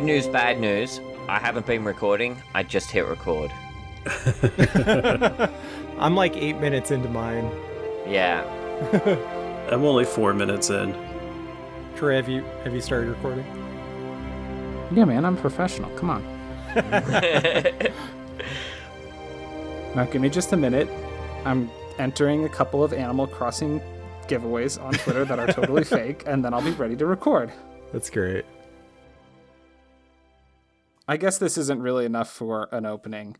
news, bad news. I haven't been recording. I just hit record. I'm like 8 minutes into mine. Yeah. I'm only 4 minutes in. Troy, have you started recording? Yeah, man, I'm professional. Come on. Now, give me just a minute. I'm entering a couple of Animal Crossing giveaways on Twitter that are totally fake, and then I'll be ready to record. That's great. I guess this isn't really enough for an opening,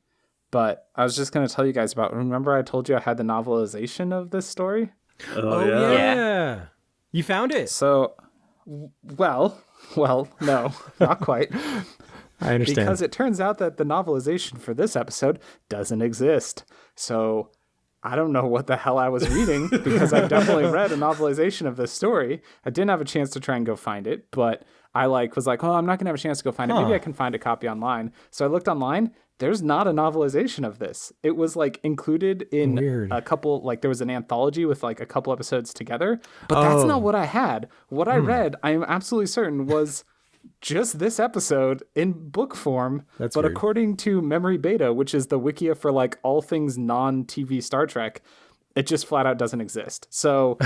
but I was just going to tell you guys about, remember I told you I had the novelization of this story? Oh yeah. Yeah. You found it. So, well, no, not quite. I understand. Because it turns out that the novelization for this episode doesn't exist. So I don't know what the hell I was reading, because I've definitely read a novelization of this story. I didn't have a chance to try and go find it, but I was like, oh, I'm not going to have a chance to go find it. Maybe I can find a copy online. So I looked online. There's not a novelization of this. It was like included in a couple, like there was an anthology with like a couple episodes together, but that's not what I had. What I read, I am absolutely certain was just this episode in book form. That's but weird. According to Memory Beta, which is the wikia for like all things non-TV Star Trek, it just flat out doesn't exist. So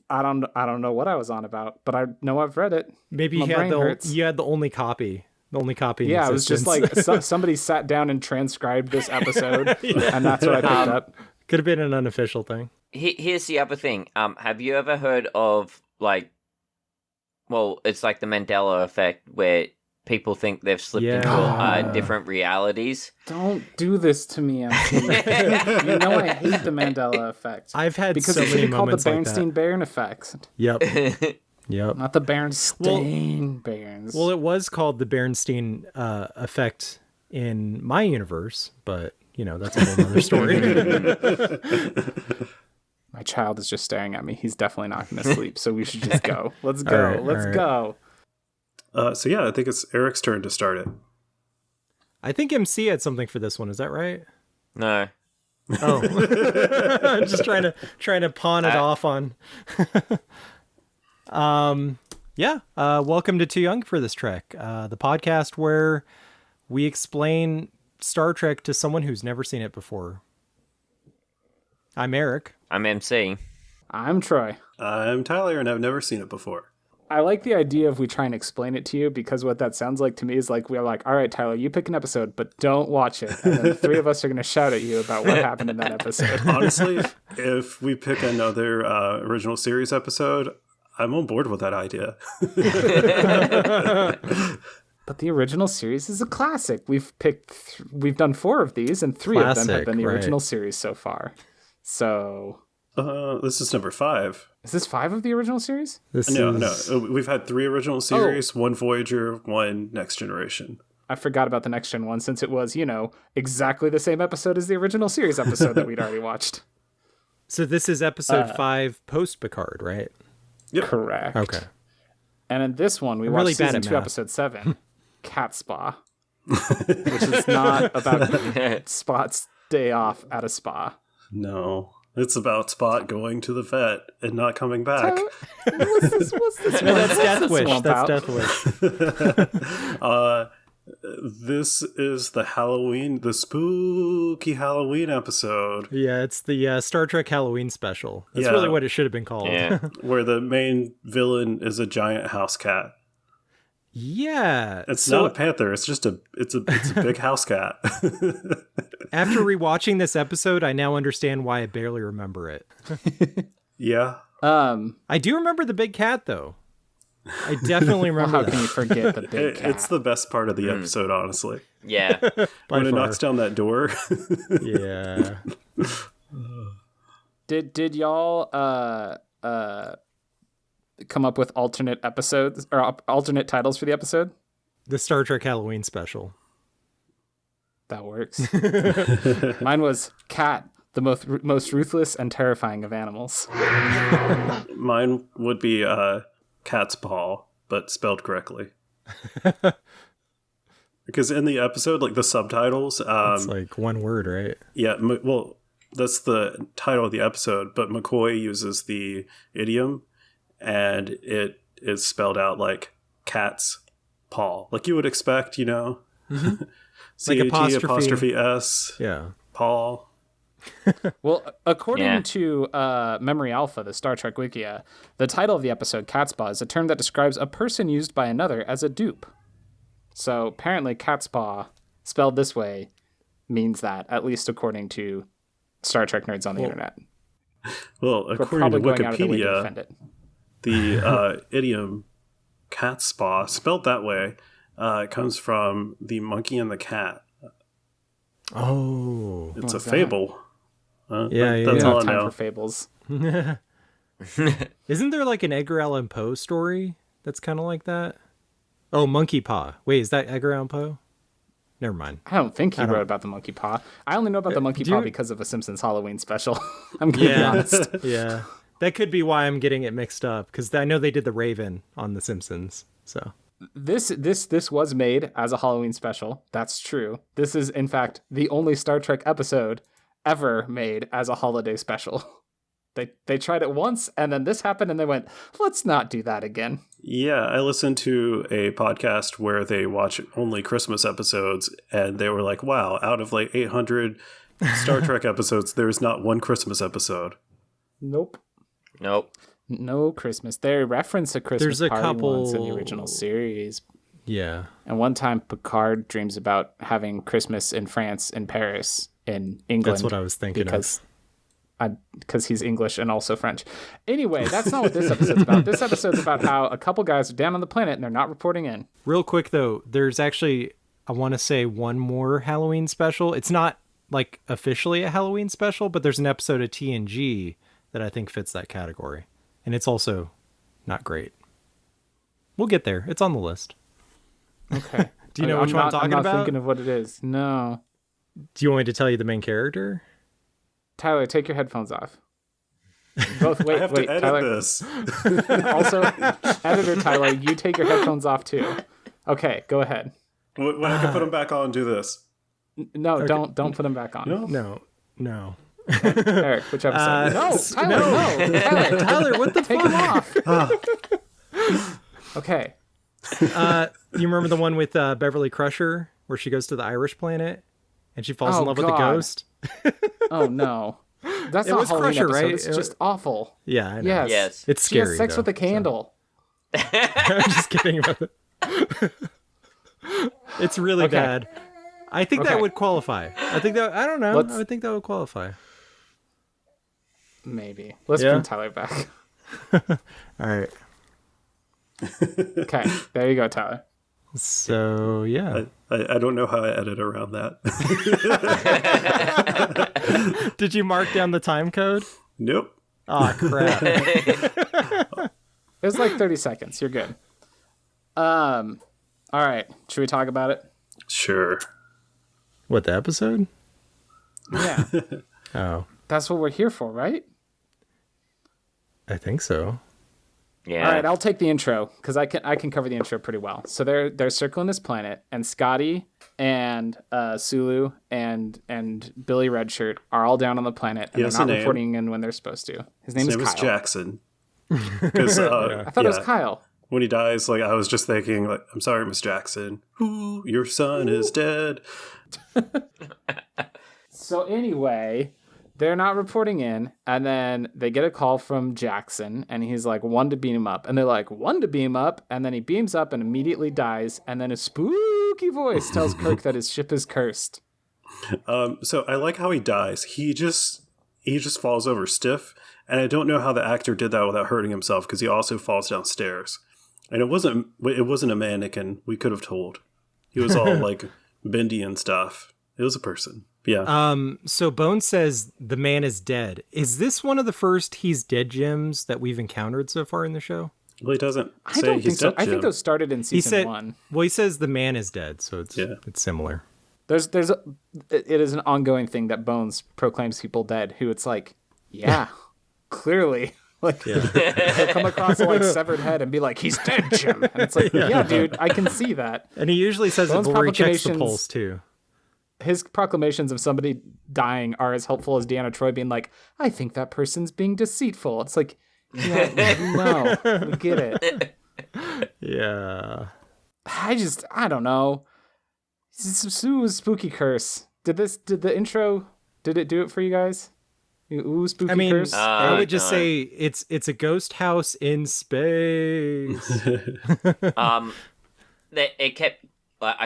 I don't know what I was on about, but I know I've read it. Maybe My you brain had hurts. you had the only copy. The only copy. Yeah, in it was just existence. like somebody sat down and transcribed this episode, and that's what I picked up. Could have been an unofficial thing. Here's the other thing. Have you ever heard of it's like the Mandela effect, where people think they've slipped into different realities? Don't do this to me, MC. You know I hate the Mandela effect. I've had because so it should many be called the moments like that. Bernstein-Bearn effect, Yep. Yep. not the Bernstein-Bearns. Well, it was called the Bernstein effect in my universe, but that's a whole other story. My child is just staring at me. He's definitely not going to sleep, so we should just go. Let's go. All right, Let's all right. go. So yeah, I think it's Eric's turn to start it. I think MC had something for this one. Is that right? No. Oh, I'm just trying to pawn it off on. Welcome to Too Young for This Trek, the podcast where we explain Star Trek to someone who's never seen it before. I'm Eric. I'm MC. I'm Troy. I'm Tyler, and I've never seen it before. I like the idea of we try and explain it to you, because what that sounds like to me is like we're like, all right, Tyler, you pick an episode, but don't watch it. And then the three of us are going to shout at you about what happened in that episode. Honestly, if we pick another original series episode, I'm on board with that idea. But the original series is a classic. We've done 4 of these, and 3 of them have been the original series so far. So this is number 5. is this 5 of the original series? No. We've had 3 original series, 1 Voyager, 1 Next Generation. I forgot about the Next Gen one, since it was, exactly the same episode as the original series episode that we'd already watched. So this is episode 5 post Picard, right? Yep. Correct. Okay. And in this one, we I'm watched really bad season at 2, math. episode 7, Catspaw, which is not about Spot's day off at a spa. No. It's about Spot going to the vet and not coming back. What's this? No, that's Death Wish. swamp That's out? Death Wish. This is the spooky Halloween episode. Yeah, it's the Star Trek Halloween special. That's Yeah. really what it should have been called. Yeah. Where the main villain is a giant house cat. Yeah. It's So not a panther. It's just it's a big house cat. after rewatching this episode, I now understand why I barely remember it. Yeah. I do remember the big cat, though. I definitely remember How that. can you forget the big cat? It's the best part of the episode, honestly. Yeah. When it far. knocks down that door. Yeah. Did y'all come up with alternate episodes or alternate titles for the episode? The Star Trek Halloween special. That works. Mine was Cat, the most ruthless and terrifying of animals. Mine would be Catspaw, but spelled correctly. Because in the episode, like the subtitles, It's like one word, right? yeah, well, that's the title of the episode, but McCoy uses the idiom, and it is spelled out like cat's Paul. Like you would expect, you know, Like apostrophe. S, Yeah. Paul. Well, according to Memory Alpha, the Star Trek Wikia, the title of the episode, Catspaw, is a term that describes a person used by another as a dupe. So apparently Catspaw, spelled this way, means that, at least according to Star Trek nerds on the internet. Well, We're according to probably going out of the way to Wikipedia, defend it. the idiom Catspaw, spelled that way, comes from the monkey and the cat. Oh. It's a What's that? fable. Yeah. That's all I Time know. for fables. Isn't there like an Edgar Allan Poe story that's kind of like that? Oh, Monkey Paw. Wait, is that Edgar Allan Poe? Never mind. I don't think he wrote about the monkey paw. I only know about the monkey do paw you- because of a Simpsons Halloween special. I'm going to be honest. Yeah. That could be why I'm getting it mixed up, because I know they did the Raven on The Simpsons. So This was made as a Halloween special. That's true. This is, in fact, the only Star Trek episode ever made as a holiday special. They tried it once, and then this happened, and they went, let's not do that again. Yeah, I listened to a podcast where they watch only Christmas episodes, and they were like, wow, out of like 800 Star Trek episodes, there's not one Christmas episode. Nope. Nope. No Christmas. They reference a Christmas There's a party once in the couple- original series. yeah. And one time, Picard dreams about having Christmas in France, in Paris, in England. That's what I was thinking Because he's English and also French. Anyway, that's not what this episode's about. This episode's about how a couple guys are down on the planet and they're not reporting in. Real quick though, there's actually, I want to say, one more Halloween special. It's not like officially a Halloween special, but there's an episode of TNG that I think fits that category. And it's also not great. We'll get there. It's on the list. Okay. Do you know which one I'm talking not about? thinking of what it is. No. Do you want me to tell you the main character? Tyler, take your headphones off. Both. Wait, I have wait, to edit Tyler. this. Also, editor Tyler, you take your headphones off too. Okay, go ahead. When I can put them back on and do this. No, don't put them back on. No. Eric, which episode? No, Tyler, no. Tyler, Tyler, what the take fuck? them off. Okay. You remember the one with Beverly Crusher where she goes to the Irish planet and she falls in love with the God. ghost? Oh no. That's It not was Halloween Crusher, episode. right? It's just awful. Yeah, I know. Yes. Yes. It's She has scary. sex though, with a candle. so. I'm just kidding about it. It's really Okay. bad. I think that Okay. would qualify. I don't know. Let's- I would think that would qualify. Maybe. Let's Yeah. bring Tyler back. All right. Okay. There you go, Tyler. So, yeah. I don't know how I edit around that. Did you mark down the time code? Nope. Oh, crap. It was like 30 seconds. You're good. All right. Should we talk about it? Sure. What, the episode? Yeah. Oh, That's what we're here for, right? I think so. Yeah. All right, I'll take the intro because I can cover the intro pretty well. So they're circling this planet, and Scotty and Sulu and Billy Redshirt are all down on the planet, and Yes, they're not a name. reporting in when they're supposed to. His name His is name Kyle. is Jackson. Because I thought it was Kyle. when he dies, like I was just thinking, like, I'm sorry, Miss Jackson. Ooh, your son is dead. So anyway, they're not reporting in, and then they get a call from Jackson, and he's like, one to beam him up. And they're like, one to beam up? And then he beams up and immediately dies, and then a spooky voice tells Kirk that his ship is cursed. So I like how he dies. He just falls over stiff, and I don't know how the actor did that without hurting himself because he also falls downstairs. And it wasn't a mannequin. We could have told. He was all like bendy and stuff. It was a person. Yeah. So Bones says the man is dead. Is this one of the first he's dead gems that we've encountered so far in the show? Well, he doesn't I say don't he's think so. dead. I think Jim. those started in He season said, 1. well, he says the man is dead, so it's similar. It is an ongoing thing that Bones proclaims people dead, who it's like, yeah, clearly. Like, he'll come across a like severed head and be like, he's dead, Jim. And it's like, yeah, dude, I can see that. And he usually says it Bones' before he checks the proclamations- pulse, too. His proclamations of somebody dying are as helpful as Deanna Troi being like, I think that person's being deceitful. It's like, yeah, no, we get it. Yeah. I don't know. It's a spooky curse. Did the intro, did it do it for you guys? Ooh, spooky curse. I would just say it's a ghost house in space. I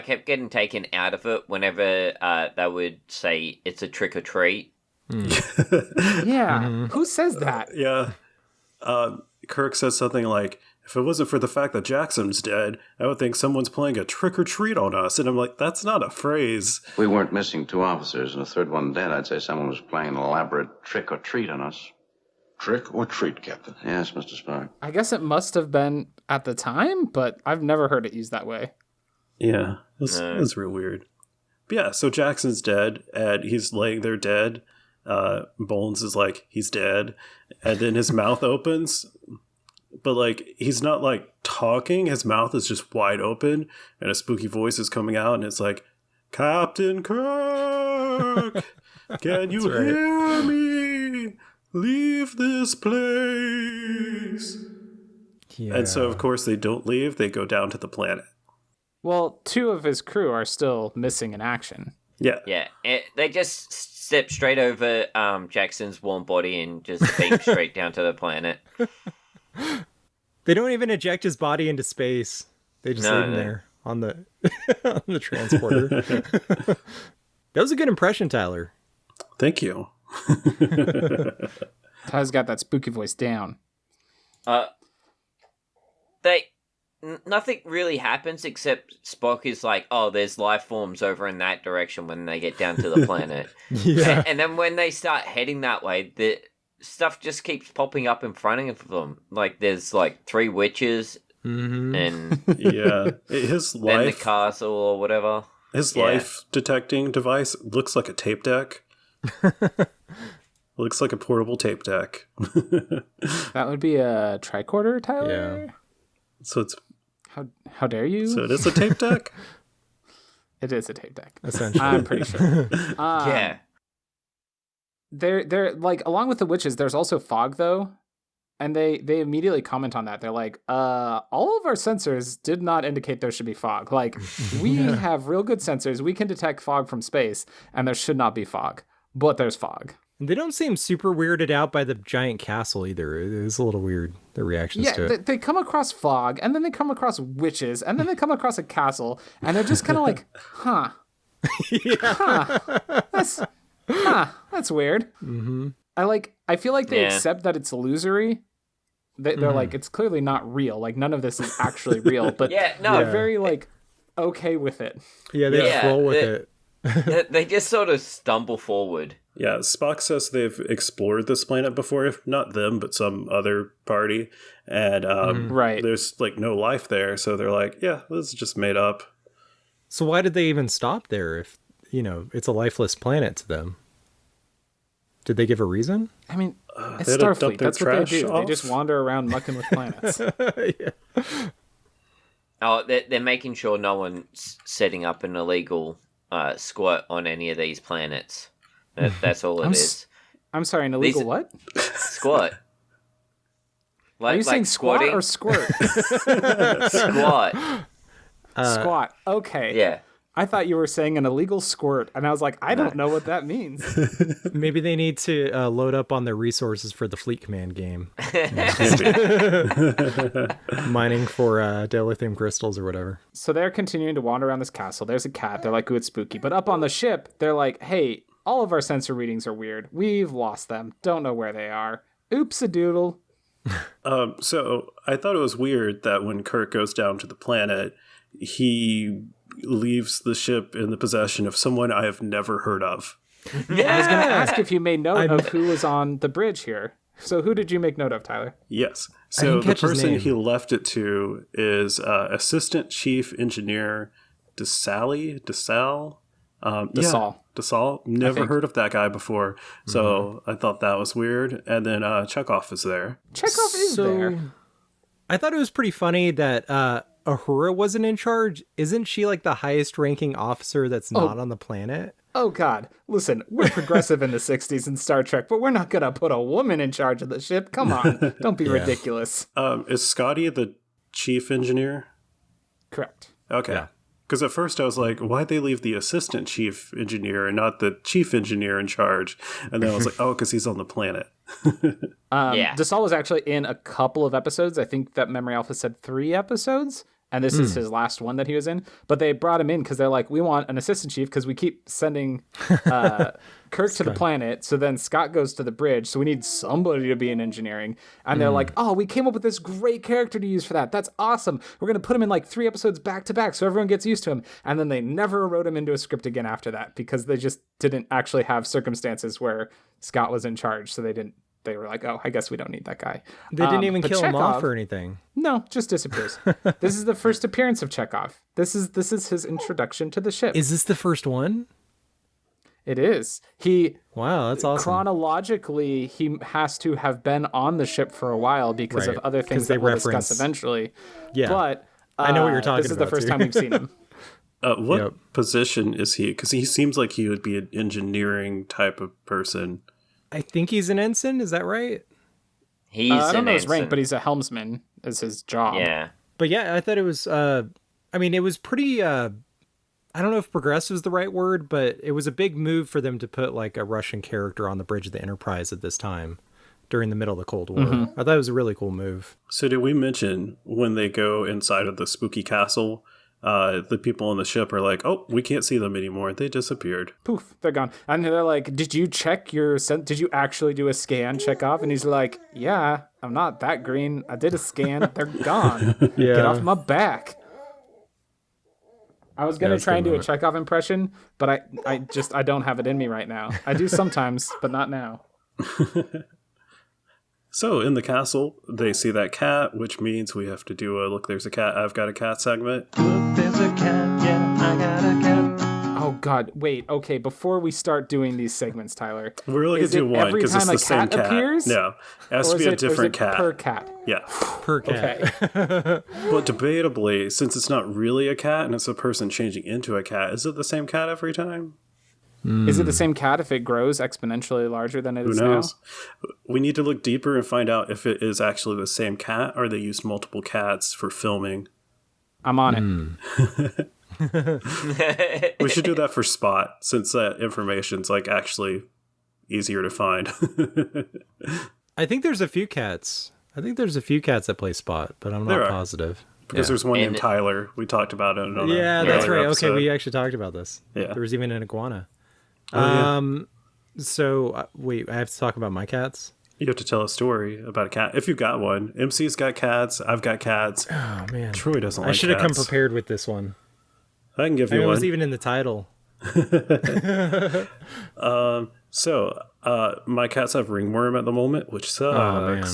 kept getting taken out of it whenever they would say it's a trick or treat. Yeah, who says that? Yeah. Kirk says something like, if it wasn't for the fact that Jackson's dead, I would think someone's playing a trick or treat on us. And I'm like, that's not a phrase. We weren't missing 2 officers and a third one dead. I'd say someone was playing an elaborate trick or treat on us. Trick or treat, Captain? Yes, Mr. Spock. I guess it must have been at the time, but I've never heard it used that way. Yeah, it was real weird. But yeah, so Jackson's dead, and he's laying there dead. Bones is like, he's dead. And then his mouth opens, but like, he's not like talking. His mouth is just wide open, and a spooky voice is coming out, and it's like, Captain Kirk, can you hear me? Leave this place. Yeah. And so, of course, they don't leave. They go down to the planet. Well, 2 of his crew are still missing in action. Yeah. Yeah, they just step straight over Jackson's warm body and just beam straight down to the planet. They don't even eject his body into space. They just leave him there on the on the transporter. That was a good impression, Tyler. Thank you. Ty's got that spooky voice down. Nothing really happens except Spock is like, oh, there's life forms over in that direction when they get down to the planet. Yeah. And then when they start heading that way, the stuff just keeps popping up in front of them. Like, there's like 3 witches and Yeah. His then the life, castle or whatever. his life detecting device looks like a tape deck. Looks like a portable tape deck. That would be a tricorder, Tyler? Yeah. So it's How dare you? so it is a tape deck? It is a tape deck. Essentially. I'm pretty sure. Yeah. They're like, along with the witches, there's also fog though. And they immediately comment on that. They're like, all of our sensors did not indicate there should be fog. Like, we have real good sensors. We can detect fog from space, and there should not be fog. But there's fog. They don't seem super weirded out by the giant castle either. It is a little weird, the reactions to it. They come across fog, and then they come across witches, and then they come across a castle, and they're just kind of like, huh. That's weird. Mm-hmm. I feel like they accept that it's illusory. They're like, it's clearly not real. Like, none of this is actually real. But they're very, like, okay with it. Yeah, they just roll with it. They just sort of stumble forward. Yeah, Spock says they've explored this planet before, if not them, but some other party. And there's, like, no life there. So they're like, yeah, this is just made up. So why did they even stop there if, it's a lifeless planet to them? Did they give a reason? I mean, it's they had to dump Starfleet. their That's what they trash do. off? They just wander around mucking with planets. Oh, they're making sure no one's setting up an illegal squat on any of these planets. That's all it is. I'm sorry, an illegal what? Squat. Are you saying squat squatting? or squirt? Squat. Squat. Okay. Yeah. I thought you were saying an illegal squirt, and I was like, I don't know what that means. Maybe they need to load up on their resources for the Fleet Command game. Mining for dilithium crystals or whatever. So they're continuing to wander around this castle. There's a cat. They're like, ooh, it's spooky. But up on the ship, they're like, hey, all of our sensor readings are weird. We've lost them. Don't know where they are. Oops-a-doodle. So I thought it was weird that when Kirk goes down to the planet, he leaves the ship in the possession of someone I have never heard of. I was going to ask if you made note of who was on the bridge here. So who did you make note of, Tyler? Yes. So didn't the catch his person name. he left it to is Assistant Chief Engineer DeSalle. DeSalle. Never heard of that guy before. So I thought that was weird. And then Chekhov is there. Chekhov is there. I thought it was pretty funny that Uhura wasn't in charge. Isn't she like the highest ranking officer that's not on the planet? Oh, God. Listen, we're progressive in the 60s in Star Trek, but we're not going to put a woman in charge of the ship. Come on. Don't be ridiculous. Is Scotty the chief engineer? Correct. Okay. Yeah. Because at first I was like, why'd they leave the assistant chief engineer and not the chief engineer in charge? And then I was like, oh, because he's on the planet. Yeah. Dassault was actually in a couple of episodes. I think that Memory Alpha said 3 episodes. And this is his last one that he was in. But they brought him in because they're like, we want an assistant chief because we keep sending Kirk to the planet. So then Scott goes to the bridge. So we need somebody to be in engineering. And they're like, oh, we came up with this great character to use for that. That's awesome. We're going to put him in like 3 episodes back to back so everyone gets used to him. And then they never wrote him into a script again after that because they just didn't actually have circumstances where Scott was in charge. So they were like, oh, I guess we don't need that guy. They didn't even but kill him Chekhov- off or anything. No, just disappears. This is the first appearance of Chekhov. This is his introduction to the ship. Is this the first one? It is. Wow, that's awesome. Chronologically, he has to have been on the ship for a while because Right, of other 'cause things they that we'll reference- discuss eventually. Yeah. But I know what you're talking this is the about, first too. time we've seen him. What Yep. position is he? Because he seems like he would be an engineering type of person. I think he's an ensign. Is that right? He's I don't an know his rank, ensign. but he's a helmsman is his job. Yeah. But yeah, I thought it was. I mean, it was pretty. I don't know if progressive is the right word, but it was a big move for them to put like a Russian character on the bridge of the Enterprise at this time, during the middle of the Cold War. I thought it was a really cool move. So did we mention when they go inside of the spooky castle, the people on the ship are like, oh, we can't see them anymore. They disappeared. Poof, they're gone. And they're like, did you check did you actually do a scan, Chekhov? And he's like, yeah, I'm not that green. I did a scan. They're gone. Get off my back. I was going to try and do a Chekhov impression, but I don't have it in me right now. I do sometimes, but not now. So in the castle, they see that cat, which means we have to do a look, there's a cat, I've got a cat segment. Look, there's a cat, yeah, I got a cat. Oh, God. Wait. Okay, before we start doing these segments, Tyler. We're only going is to do it one every because it's time the same a cat cat. appears? No, it has Or to is be a it different cat. per cat? Yeah. Per cat. Okay. But debatably, since it's not really a cat and it's a person changing into a cat, is it the same cat every time? Is it the same cat if it grows exponentially larger than it Who is knows? now? We need to look deeper and find out if it is actually the same cat or they used multiple cats for filming. I'm on it. We should do that for Spot, since that information's like actually easier to find. I think there's a few cats. I think there's a few cats that play Spot, but I'm There not are. positive. Because there's one And- named Tyler. We talked about it on a Yeah, that's earlier right. episode. Okay, we actually talked about this. Yeah. There was even an iguana. yeah. So wait, I have to talk about my cats. You have to tell a story about a cat. If you've got one. MC's got cats. I've got cats. Oh man, Troy doesn't like I should have come cats. prepared with this one. I can give I you mean, it one. was even in the title. So, my cats have ringworm at the moment, which sucks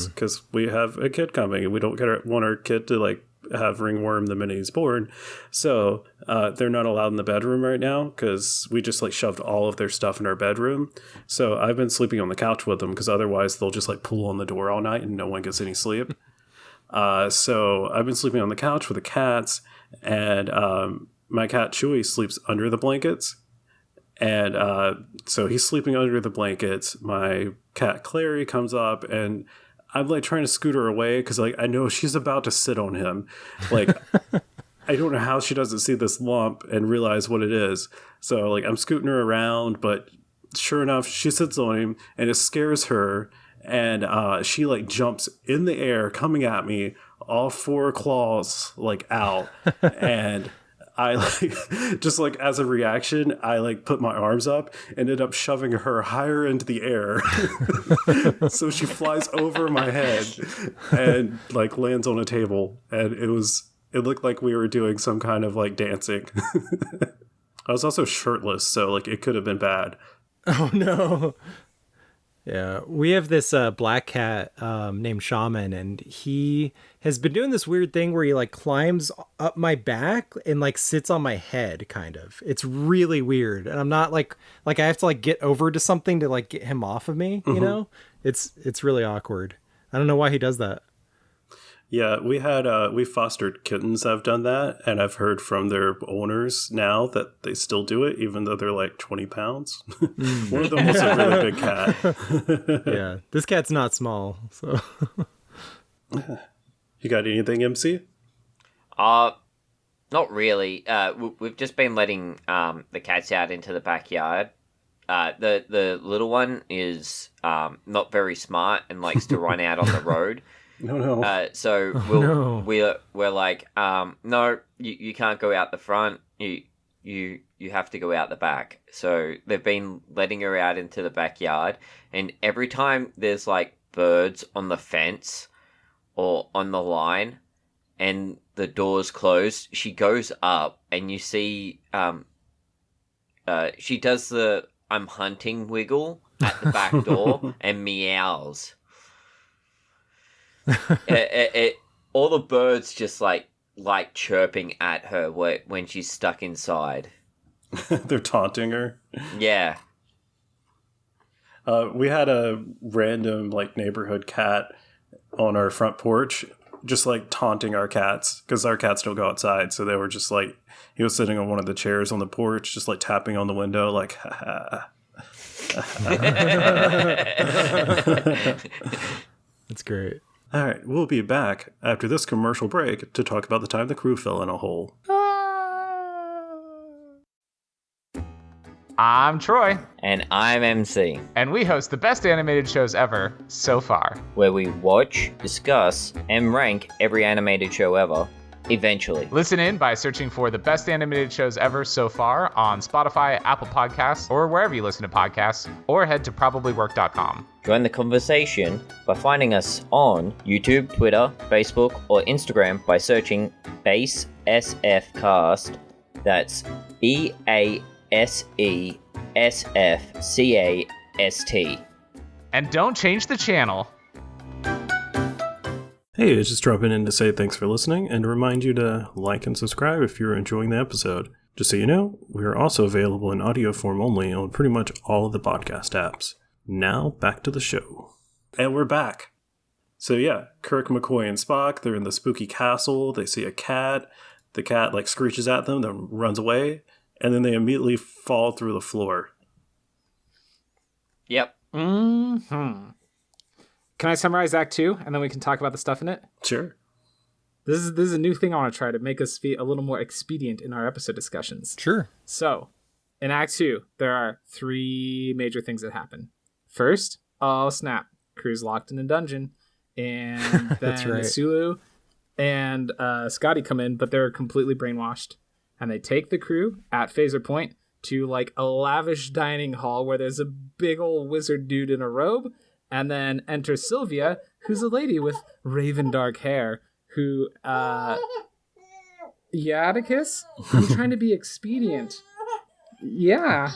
man. because we have a kid coming and we don't want our kid to like have ringworm the minute he's born. So, they're not allowed in the bedroom right now because we just like shoved all of their stuff in our bedroom. So I've been sleeping on the couch with them because otherwise they'll just like pull on the door all night and no one gets any sleep. So I've been sleeping on the couch with the cats, and my cat Chewy sleeps under the blankets. And so he's sleeping under the blankets. My cat Clary comes up, and I'm like trying to scoot her away because like I know she's about to sit on him. Like I don't know how she doesn't see this lump and realize what it is. So like I'm scooting her around, but sure enough, she sits on him, and it scares her. And she like jumps in the air, coming at me, all 4 claws like out, and I like just like as a reaction, I like put my arms up, ended up shoving her higher into the air, so she flies over my head and like lands on a table, and it looked like we were doing some kind of like dancing. I was also shirtless, so like it could have been bad. Oh no. Yeah, we have this black cat named Shaman, and he has been doing this weird thing where he like climbs up my back and like sits on my head, kind of. It's really weird, and I'm not like I have to like get over to something to like get him off of me. You know, it's really awkward. I don't know why he does that. Yeah, we fostered kittens that have done that, and I've heard from their owners now that they still do it, even though they're like 20 pounds. One of them was a really big cat. Yeah, this cat's not small, so. You got anything, MC? Not really. We've just been letting the cats out into the backyard. The little one is not very smart and likes to run out on the road. No. So we're like, no, you can't go out the front. You have to go out the back. So they've been letting her out into the backyard, and every time there's like birds on the fence or on the line, and the door's closed, she goes up, and you see, she does the "I'm hunting" wiggle at the back door and meows. All the birds just like chirping at her when she's stuck inside. They're taunting her. Yeah. We had a random like neighborhood cat on our front porch, just like taunting our cats because our cats don't go outside. So they were just like, he was sitting on one of the chairs on the porch, just like tapping on the window, like, ha ha. That's great. All right, we'll be back after this commercial break to talk about the time the crew fell in a hole. I'm Troy. And I'm MC, And we host the best animated shows ever so far. where we watch, discuss, and rank every animated show ever, eventually. Listen in by searching for the best animated shows ever so far on Spotify, Apple Podcasts, or wherever you listen to podcasts, or head to probablywork.com. Join the conversation by finding us on YouTube, Twitter, Facebook, or Instagram by searching BASESF Cast. That's BASESFCAST. And don't change the channel. Hey, it's just dropping in to say thanks for listening and to remind you to like and subscribe if you're enjoying the episode. Just so you know, we are also available in audio form only on pretty much all of the podcast apps. Now, back to the show. And we're back. So yeah, Kirk, McCoy, and Spock, they're in the spooky castle. They see a cat. The cat, like, screeches at them, then runs away. And then they immediately fall through the floor. Yep. Mm-hmm. Can I summarize Act 2, and then we can talk about the stuff in it? Sure. This is a new thing I want to try to make us be a little more expedient in our episode discussions. Sure. So, in Act 2, there are 3 major things that happen. First, oh snap, crew's locked in a dungeon, and then That's right. Sulu and Scotty come in, but they're completely brainwashed, and they take the crew at Phaser Point to like a lavish dining hall where there's a big old wizard dude in a robe, and then enter Sylvia, who's a lady with raven dark hair, who yeah, Atticus? I'm trying to be expedient. Yeah.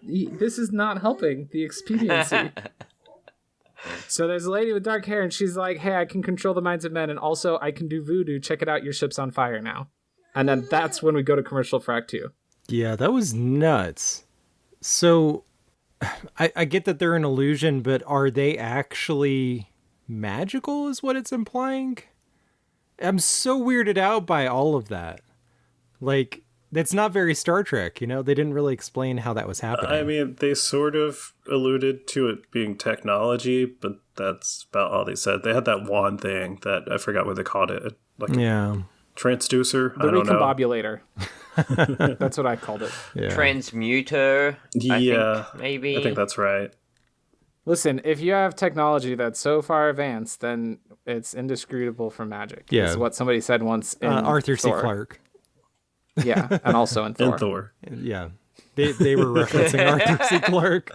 This is not helping the expediency. So there's a lady with dark hair, and she's like, hey, I can control the minds of men, and also I can do voodoo. Check it out, your ship's on fire now. And then that's when we go to commercial for Act 2. Yeah, that was nuts. So I get that they're an illusion, but are they actually magical is what it's implying? I'm so weirded out by all of that. Like, that's not very Star Trek, you know? They didn't really explain how that was happening. I mean, they sort of alluded to it being technology, but that's about all they said. They had that wand thing that I forgot what they called it. Like yeah. Transducer? The I don't know. recombobulator. That's what I called it. Yeah. Transmuter. Yeah. I think, maybe. I think that's right. Listen, if you have technology that's so far advanced, then it's indisputable from magic. Yeah. Is what somebody said once in Arthur C. Thor. Clarke. Yeah, and also in Thor. And Thor. Yeah. They were referencing Arthur C. Clarke.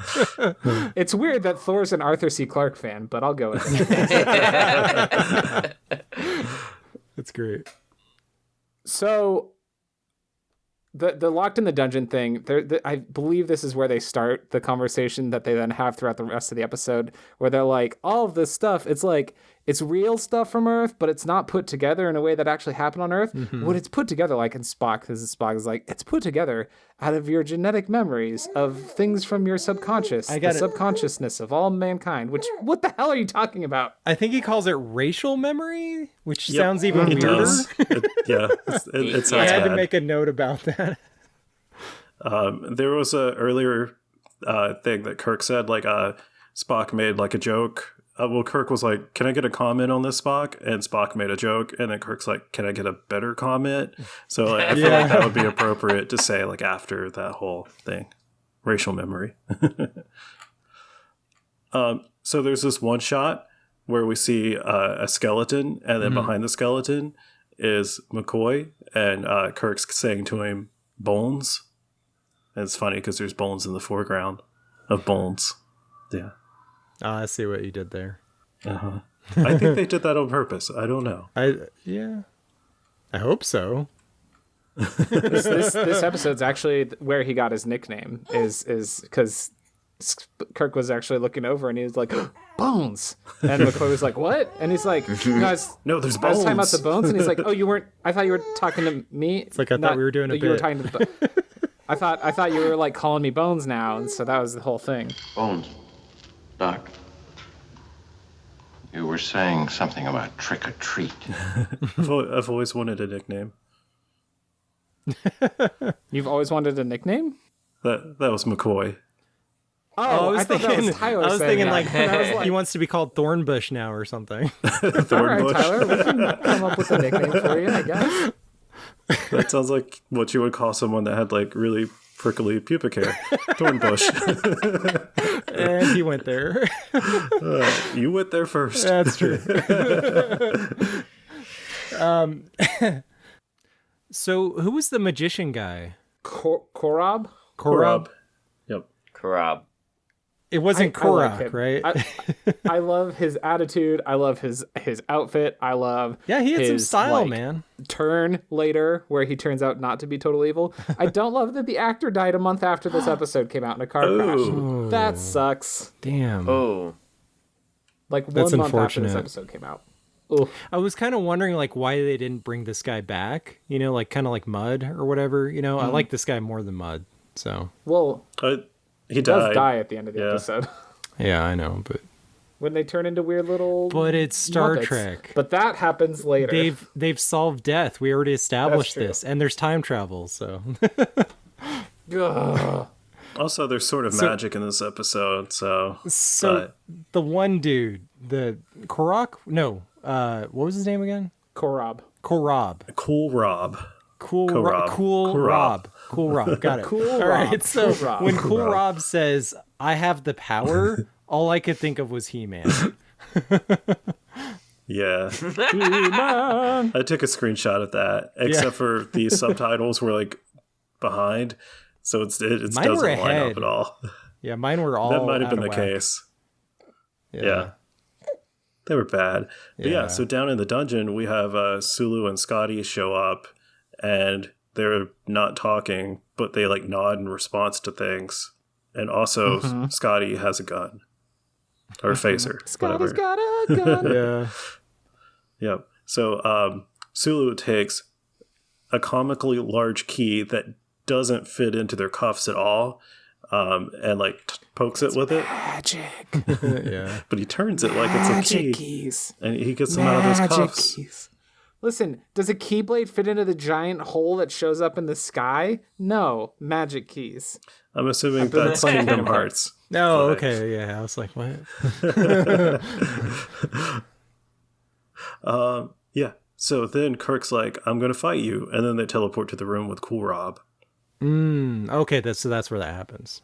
It's weird that Thor's an Arthur C. Clarke fan, but I'll go with it. That's great. So, the locked in the dungeon thing, I believe this is where they start the conversation that they then have throughout the rest of the episode, where they're like, all of this stuff, it's like, it's real stuff from Earth, but it's not put together in a way that actually happened on Earth. Mm-hmm. What it's put together, like in Spock, because Spock is like, it's put together out of your genetic memories of things from your subconscious, the subconsciousness of all mankind, which, what the hell are you talking about? I think he calls it racial memory, which Yep, sounds even it weirder. does. It sounds I had bad. to make a note about that. There was a earlier thing that Kirk said, like Spock made like a joke Kirk was like, "Can I get a comment on this, Spock?" And Spock made a joke, and then Kirk's like, "Can I get a better comment?" So like, I feel like that would be appropriate to say like after that whole thing, racial memory. So there's this one shot where we see a skeleton, and then behind the skeleton is McCoy, and Kirk's saying to him, "Bones." And it's funny because there's bones in the foreground of Bones. Yeah. I see what you did there. I think they did that on purpose. I don't know. I hope so. This episode's actually where he got his nickname is because Kirk was actually looking over and he was like, "Bones," and McCoy was like, "What?" And he's like, "No, there's bones." I was talking about bones." the bones, and he's like, "Oh, you weren't? I thought you were talking to me." It's like I thought we were doing a you bit. were talking to I thought you were like calling me Bones now, and so that was the whole thing. Bones. Doc. You were saying something about trick or treat. I've always wanted a nickname. You've always wanted a nickname? That was McCoy. Oh, I thought that was Tyler. I was thinking that. like, I was like, he wants to be called Thornbush now or something. all right, Tyler, we can come up with a nickname for you, I guess. That sounds like what you would call someone that had like really prickly pubic hair. Thornbush. And he went there. You went there first. That's true. So who was the magician guy? Korob? Korob. Yep. Korob. It wasn't I like Korak, him. right? I love his attitude. I love his outfit. I love he had some his, style, like, man. turn later where he turns out not to be total evil. I don't love that the actor died a month after this episode came out in a car crash. That sucks. Damn. Oh. Like 1 That's month after unfortunate. this episode came out. Ooh. I was kind of wondering like why they didn't bring this guy back, you know, like kind of like Mud or whatever, you know. I like this guy more than Mud. So, Well, he does died. die at the end of the episode. yeah, I know, but When they turn into weird little it's Star Muppets. Trek. But that happens later. They've solved death. We already established true. this, and there's time travel, so Ugh. Also, there's sort of magic in this episode, so the one dude, the Korak, no, what was his name again? Korob. Korob. Cool Rob. Cool Cool Rob. Got it. Cool All Rob. right. So Cool Rob. when Cool Rob says, "I have the power," all I could think of was He-Man. Yeah. I took a screenshot of that, except for the subtitles were like behind, so it Mine were doesn't line ahead. up at all. Yeah, mine were all. That might have out been of the whack. case. Yeah. They were bad. But yeah, so down in the dungeon, we have Sulu and Scotty show up, and they're not talking, but they like nod in response to things. And also, Scotty has a gun. Or a phaser. Scotty's whatever. got a gun. Yeah. Yep. So Sulu takes a comically large key that doesn't fit into their cuffs at all, and like pokes it with it. Magic. Yeah. But he turns it like it's a key, Magic keys. and he gets them out of those Magic cuffs. keys. Listen, does a keyblade fit into the giant hole that shows up in the sky? No. Magic keys. I'm assuming been that's playing Kingdom Kingdom Hearts. No. But- Okay. Yeah. I was like, what? Yeah. So then Kirk's like, "I'm going to fight you," and then they teleport to the room with Cool Rob. Okay. So that's where that happens.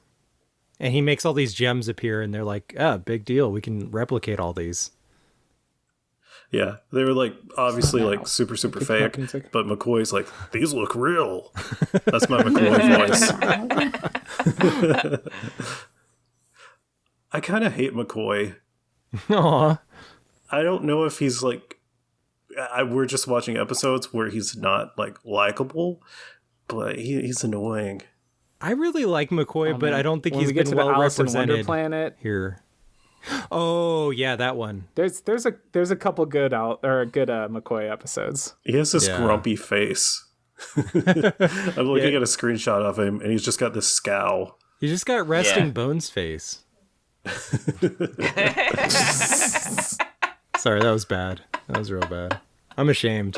And he makes all these gems appear, and they're like, big deal. We can replicate all these. Yeah, they were like obviously like super fake, music. but McCoy's like, "These look real." That's my McCoy voice. I kind of hate McCoy. Aw. I don't know if he's like, we're just watching episodes where he's not like likable, but he's annoying. I really like McCoy, but I don't think When he's we get been to the well Alice in Wonder represented Planet, here. Oh yeah, that one. there's a couple good McCoy episodes. He has this Yeah. grumpy face. I'm looking at a screenshot of him, and he's just got this scowl. You just got resting Yeah. bones face. Sorry, that was bad. That was real bad. I'm ashamed.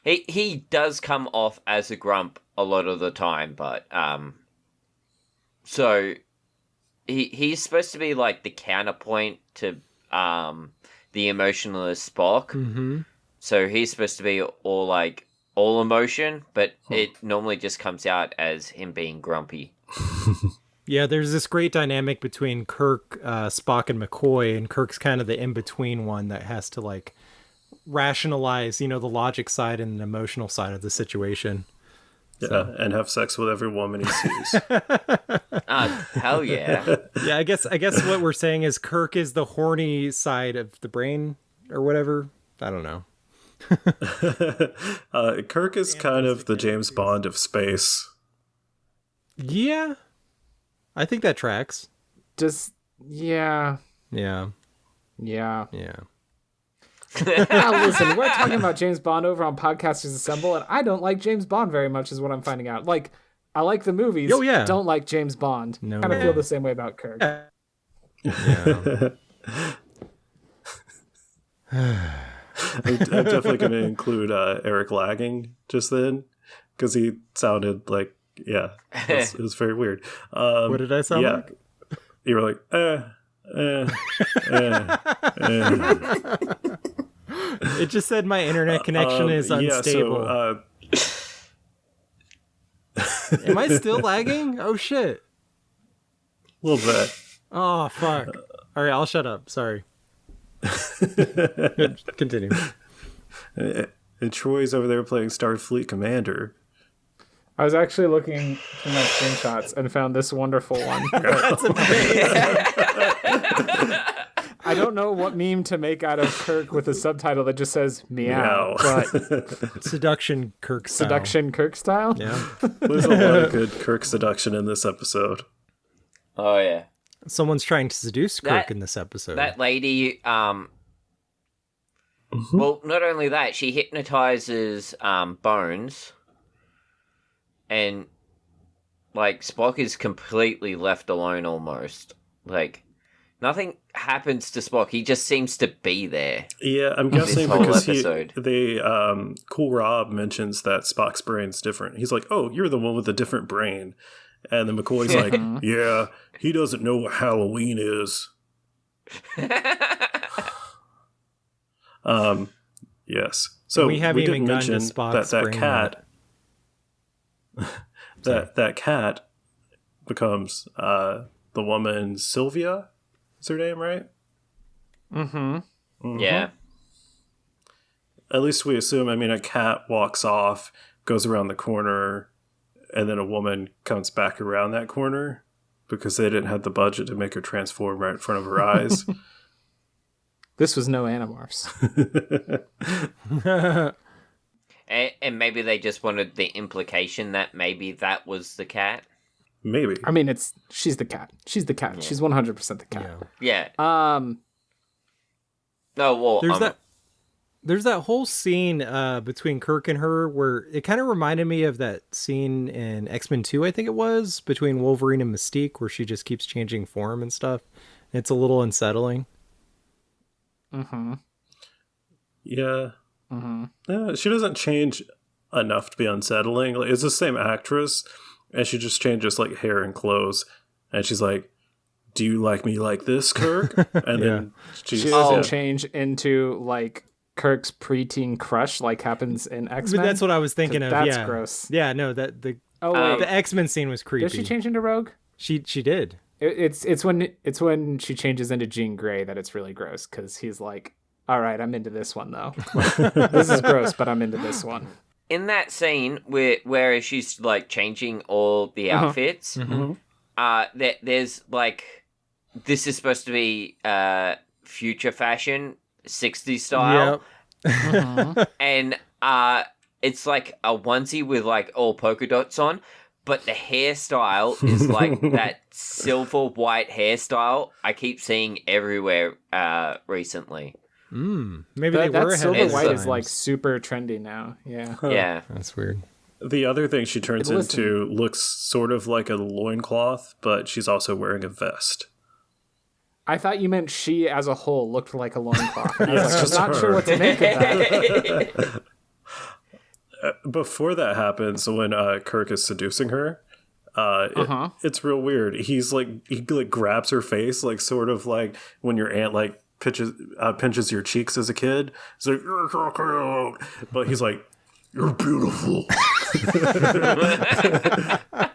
He does come off as a grump a lot of the time, but so he's supposed to be like the counterpoint to the emotionless Spock. Mm-hmm. So he's supposed to be all emotion, but it normally just comes out as him being grumpy. Yeah, there's this great dynamic between Kirk, Spock, and McCoy, and Kirk's kind of the in-between one that has to like rationalize, the logic side and the emotional side of the situation. Yeah, and have sex with every woman he sees. Hell yeah. Yeah, I guess what we're saying is Kirk is the horny side of the brain or whatever. I don't know. Kirk is kind of the James Bond of space. Yeah, I think that tracks. Yeah. Yeah. Yeah. Yeah. Now listen, we're talking about James Bond over on Podcasters Assemble, and I don't like James Bond very much, is what I'm finding out. Like, I like the movies. Oh, yeah. Don't like James Bond. No. Kind of feel the same way about Kirk. Yeah. I'm definitely going to include Erik lagging just then, because he sounded like, it was very weird. What did I sound like? You were like, It just said my internet connection is unstable. Am I still lagging? Oh, shit. A little bit. Oh, fuck. All right, I'll shut up. Sorry. Continue. And Troy's over there playing Starfleet Commander. I was actually looking through my screenshots and found this wonderful one. That's amazing. I don't know what meme to make out of Kirk with a subtitle that just says meow, but Seduction Kirk style. seduction Kirk style. Yeah. There's a lot of good Kirk seduction in this episode. Oh yeah. Someone's trying to seduce Kirk in this episode. That lady, well, not only that, she hypnotizes Bones, and like Spock is completely left alone almost. Like nothing happens to Spock; he just seems to be there. Yeah, I'm guessing whole because episode. Cool Rob mentions that Spock's brain's different. He's like, "Oh, you're the one with a different brain," and then McCoy's like, "Yeah, he doesn't know what Halloween is." Yes. So we haven't even didn't gotten to mention Spock's that brain cat. that cat becomes the woman Sylvia. Is her name right? Mm-hmm. Yeah. At least we assume. I mean, a cat walks off, goes around the corner, and then a woman comes back around that corner because they didn't have the budget to make her transform right in front of her eyes. This was no Animorphs. And maybe they just wanted the implication that maybe that was the cat. Maybe. I mean, she's the cat. She's the cat. Yeah. She's 100% the cat. Yeah. Yeah. No, well, There's that whole scene between Kirk and her where it kind of reminded me of that scene in X-Men 2, I think it was, between Wolverine and Mystique, where she just keeps changing form and stuff. It's a little unsettling. Mm-hmm. Yeah. Mm-hmm. She doesn't change enough to be unsettling. Like, it's the same actress, and she just changes like hair and clothes. And she's like, "Do you like me like this, Kirk?" And then she doesn't change into like Kirk's preteen crush like happens in X-Men. But that's what I was thinking of. That's yeah. gross. Yeah, no, that the X-Men scene was creepy. Did she change into Rogue? She did. It's when she changes into Jean Grey that it's really gross, because he's like, "All right, I'm into this one though. This is gross, but I'm into this one." in that scene where she's like changing all the outfits, there's like, this is supposed to be future fashion, 60s style. Yep. And it's like a onesie with like all polka dots on, but the hairstyle is like that silver white hairstyle I keep seeing everywhere recently. Maybe they were that silver ahead of white times. is like super trendy now. Yeah. Yeah. That's weird. The other thing she turns Listen. into looks sort of like a loincloth, but she's also wearing a vest. I thought you meant she as a whole looked like a loincloth. I Yeah, was like, I'm just not sure her. what to make of that. Before that happens, when Kirk is seducing her, It's real weird. He grabs her face, like sort of like when your aunt like pinches your cheeks as a kid. He's like, but he's like, "You're beautiful."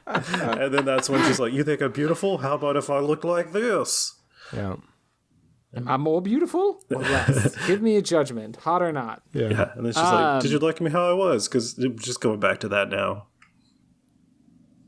And then that's when she's like, "You think I'm beautiful? How about if I look like this?" Yeah. Am I more beautiful or less? Give me a judgment, hot or not. Yeah. And then she's like, "Did you like me how I was?" Because just going back to that now.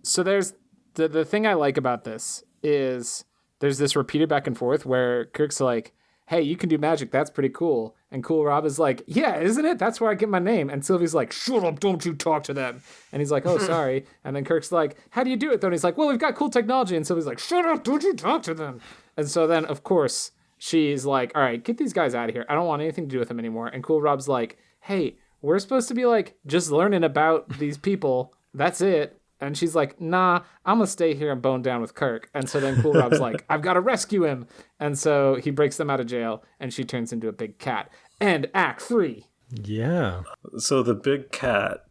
So there's the thing I like about this is there's this repeated back and forth where Kirk's like, "Hey, you can do magic. That's pretty cool." And Cool Rob is like, "Yeah, isn't it? That's where I get my name." And Sylvie's like, "Shut up, don't you talk to them." And he's like, "Oh, sorry." And then Kirk's like, "How do you do it though?" And he's like, "Well, we've got cool technology." And Sylvie's like, "Shut up, don't you talk to them." And so then, of course, she's like, "All right, get these guys out of here. I don't want anything to do with them anymore." And Cool Rob's like, "Hey, we're supposed to be like just learning about these people. That's it." And she's like, "Nah, I'm going to stay here and bone down with Kirk." And so then Cool Rob's like, "I've got to rescue him." And so he breaks them out of jail and she turns into a big cat. And Act 3. Yeah. So the big cat.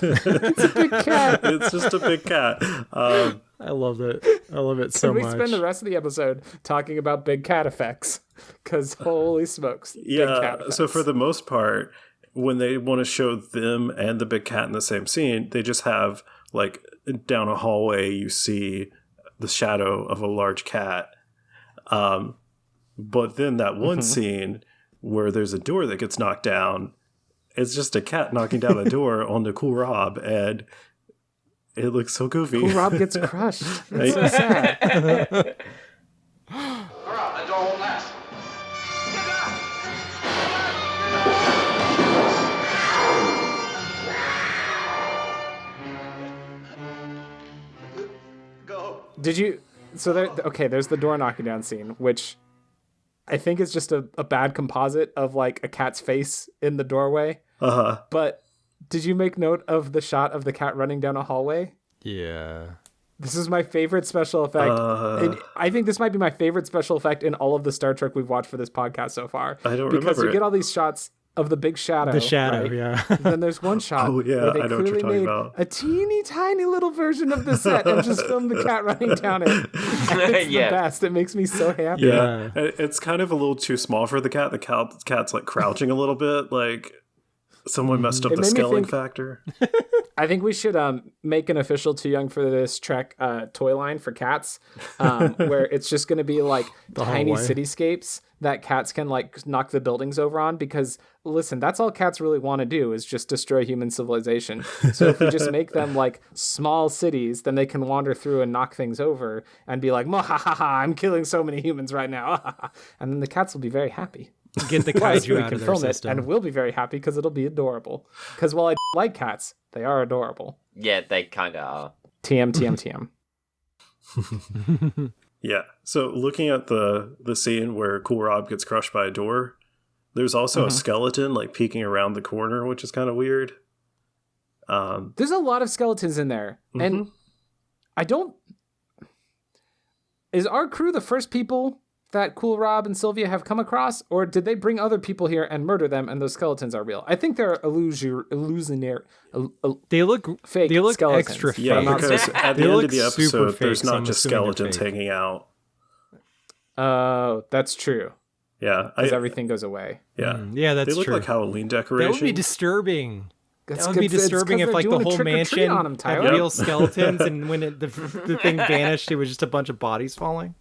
It's a big cat. It's just a big cat. I love it. I love it so Can we much. spend the rest of the episode talking about big cat effects? Because holy smokes. Big cat effects. So for the most part, when they want to show them and the big cat in the same scene, they just have like down a hallway, you see the shadow of a large cat. But then that one scene where there's a door that gets knocked down, it's just a cat knocking down a door onto Cool Rob, and it looks so goofy. Cool Rob gets crushed. It's so sad. Hurrah, the door won't last. Did you... So there's the door knocking down scene, which I think is just a bad composite of like a cat's face in the doorway. Uh-huh. But did you make note of the shot of the cat running down a hallway? Yeah. This is my favorite special effect. I think this might be my favorite special effect in all of the Star Trek we've watched for this podcast so far. I don't because remember you it. get all these shots of the big shadow. The shadow, right? yeah. Then there's one shot Oh, yeah, where they I know what you're clearly talking made about. a teeny tiny little version of the set and just filmed the cat running down it. And it's Yeah. the best. It makes me so happy. Yeah. It's kind of a little too small for the cat. The cat's like crouching a little bit, like someone messed up It the made me scaling think- factor. I think we should make an official Too Young for This Trek toy line for cats, where it's just going to be like tiny hallway. cityscapes that cats can like knock the buildings over on. Because listen, that's all cats really want to do is just destroy human civilization. So if we just make them like small cities, then they can wander through and knock things over and be like, "Mwahaha, I'm killing so many humans right now," and then the cats will be very happy. Get the Plus, we kaiju out can of their film it, system. and we'll be very happy because it'll be adorable. Because while I like cats, they are adorable. Yeah, they kind of are. TM, TM, TM. Yeah. So looking at the scene where Cool Rob gets crushed by a door, there's also a skeleton like peeking around the corner, which is kind of weird. There's a lot of skeletons in there. And I don't... Is our crew the first people that Cool Rob and Sylvia have come across? Or did they bring other people here and murder them and those skeletons are real? I think they're illusionary... They look fake They look skeletons. extra fake. Yeah, I'm not because saying- at They the end look of the super episode, fake, there's so I'm not just assuming they're skeletons fake. hanging out. Oh, that's true. Yeah. Because everything goes away. Yeah. Yeah, that's They look true. like Halloween That decorations. would be disturbing. That's That would be good- it's 'cause disturbing if they're like the doing a whole trick-or-treat mansion on 'em, had Tyler. real skeletons, and when the thing vanished, it was just a bunch of bodies falling.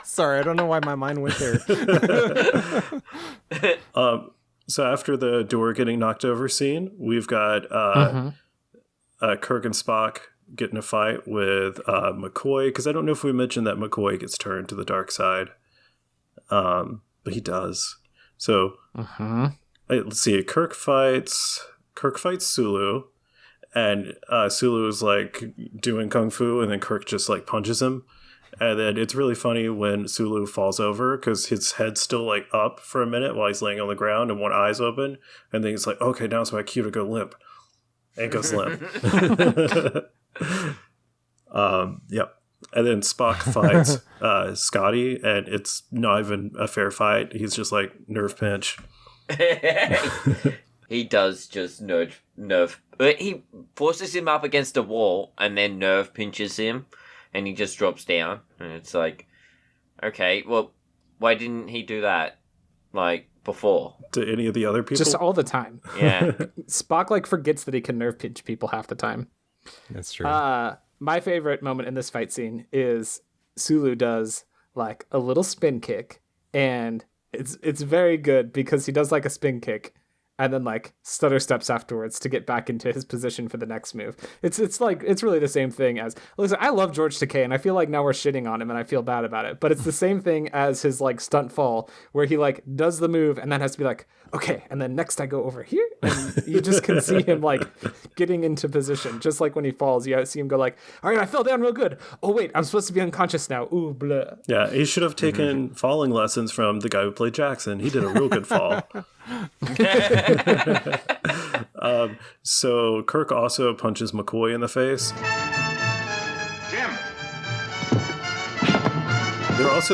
Sorry, I don't know why my mind went there. So after the door getting knocked over scene, we've got Kirk and Spock get in a fight with McCoy, because I don't know if we mentioned that McCoy gets turned to the dark side, but he does. So let's see. Kirk fights Sulu, and Sulu is like doing kung fu, and then Kirk just like punches him. And then it's really funny when Sulu falls over because his head's still like up for a minute while he's laying on the ground and one eye's open. And then he's like, okay, now it's my cue to go limp. And goes limp. Yep. And then Spock fights Scotty, and it's not even a fair fight. He's just like nerve pinch. He does just nerve But he forces him up against a wall and then nerve pinches him and he just drops down. And it's like, okay, well, why didn't he do that, like, before? To any of the other people? Just all the time. Yeah. Spock, like, forgets that he can nerve pinch people half the time. That's true. My favorite moment in this fight scene is Sulu does, like, a little spin kick, and it's very good because he does, like, a spin kick, and then like stutter steps afterwards to get back into his position for the next move. It's really the same thing as, listen, I love George Takei and I feel like now we're shitting on him and I feel bad about it, but it's the same thing as his like stunt fall where he like does the move and then has to be like, okay, and then next I go over here, and you just can see him like getting into position, just like when he falls. You see him go like, all right, I fell down real good. Oh wait, I'm supposed to be unconscious now. Ooh, blah. Yeah, he should have taken falling lessons from the guy who played Jackson. He did a real good fall. So Kirk also punches McCoy in the face. Jim!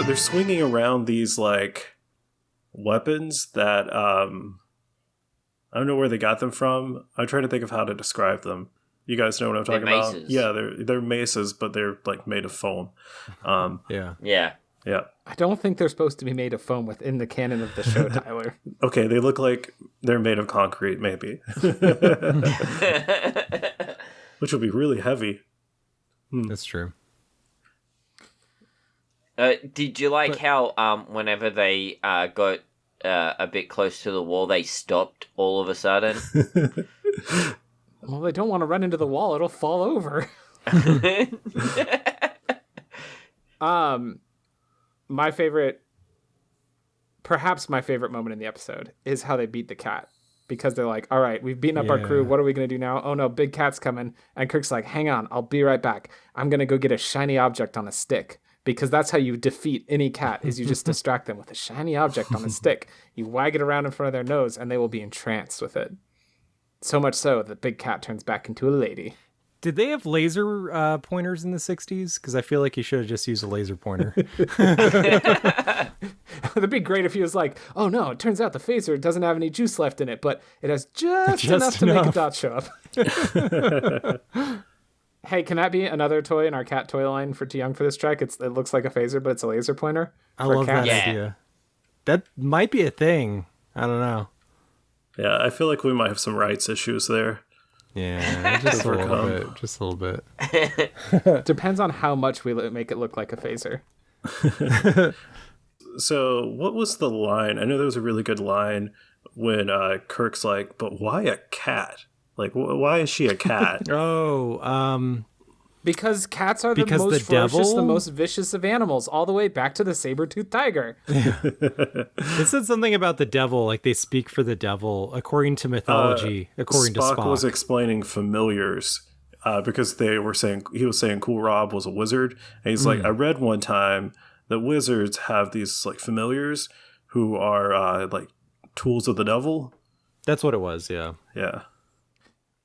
They're swinging around these like weapons that I don't know where they got them from. I'm trying to think of how to describe them. You guys know what I'm talking about? Maces. Yeah, they're maces, but they're like made of foam. Yeah. Yeah. I don't think they're supposed to be made of foam within the canon of the show, Tyler. Okay, they look like they're made of concrete, maybe. Which would be really heavy. That's true. Did you like how whenever they got a bit close to the wall, they stopped all of a sudden? Well, they don't want to run into the wall. It'll fall over. Perhaps my favorite moment in the episode is how they beat the cat. Because they're like, all right, we've beaten up our crew. What are we going to do now? Oh no, big cat's coming. And Kirk's like, hang on, I'll be right back. I'm going to go get a shiny object on a stick. Because that's how you defeat any cat, is you just distract them with a shiny object on a stick. You wag it around in front of their nose and they will be entranced with it. So much so that big cat turns back into a lady. Did they have laser pointers in the 60s? Because I feel like he should have just used a laser pointer. It'd be great if he was like, oh no, it turns out the phaser doesn't have any juice left in it, but it has just enough to make a dot show up. Hey, can that be another toy in our cat toy line for Too Young for This Trek? It looks like a phaser, but it's a laser pointer. I love that Yeah. idea. That might be a thing. I don't know. Yeah, I feel like we might have some rights issues there. Yeah, just a little bit. Just a little bit. Depends on how much we make it look like a phaser. So what was the line? I know there was a really good line when Kirk's like, but why a cat? Like, why is she a cat? Because cats are the Because most the ferocious, devil? the most vicious of animals, all the way back to the saber-toothed tiger. It said something about the devil, like they speak for the devil, according to mythology, according to Spock. was explaining familiars because he was saying Cool Rob was a wizard. And he's like, I read one time that wizards have these like familiars who are like tools of the devil. That's what it was, yeah. Yeah.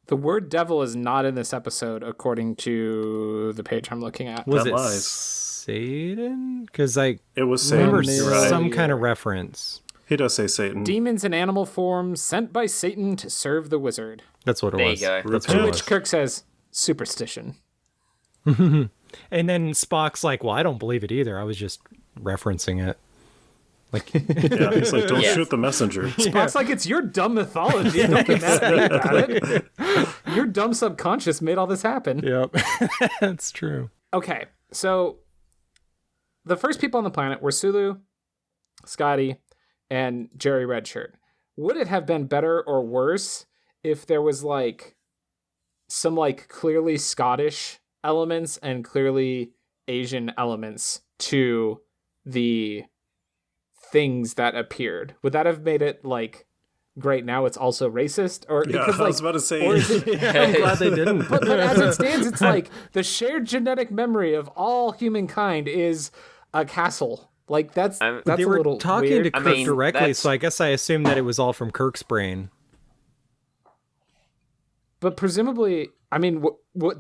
The word devil is not in this episode, according to the page I'm looking at. Was That it lies. Satan? Because I It was Satan. remember You're right. some kind of reference. He does say Satan. Demons in animal form sent by Satan to serve the wizard. That's what it There you was. go. That's To what it Which was. Kirk says, superstition. And then Spock's like, well, I don't believe it either. I was just referencing it. Like, Yeah, he's like, don't Yeah. shoot the messenger. Spock's like, it's your dumb mythology. Don't get mad at me about it. Your dumb subconscious made all this happen. yep, that's true. Okay, so the first people on the planet were Sulu, Scotty, and Jerry Redshirt. Would it have been better or worse if there was like some like clearly Scottish elements and clearly Asian elements to the things that appeared? Would that have made it like great, now it's also racist? Or Yeah, because I like, was about to say. or is it, I'm glad they didn't. but as it stands, it's like the shared genetic memory of all humankind is a castle. Like that's They They a were little talking weird. to Kirk I mean, directly, that's- so I guess I assumed that it was all from Kirk's brain. But presumably, I mean, what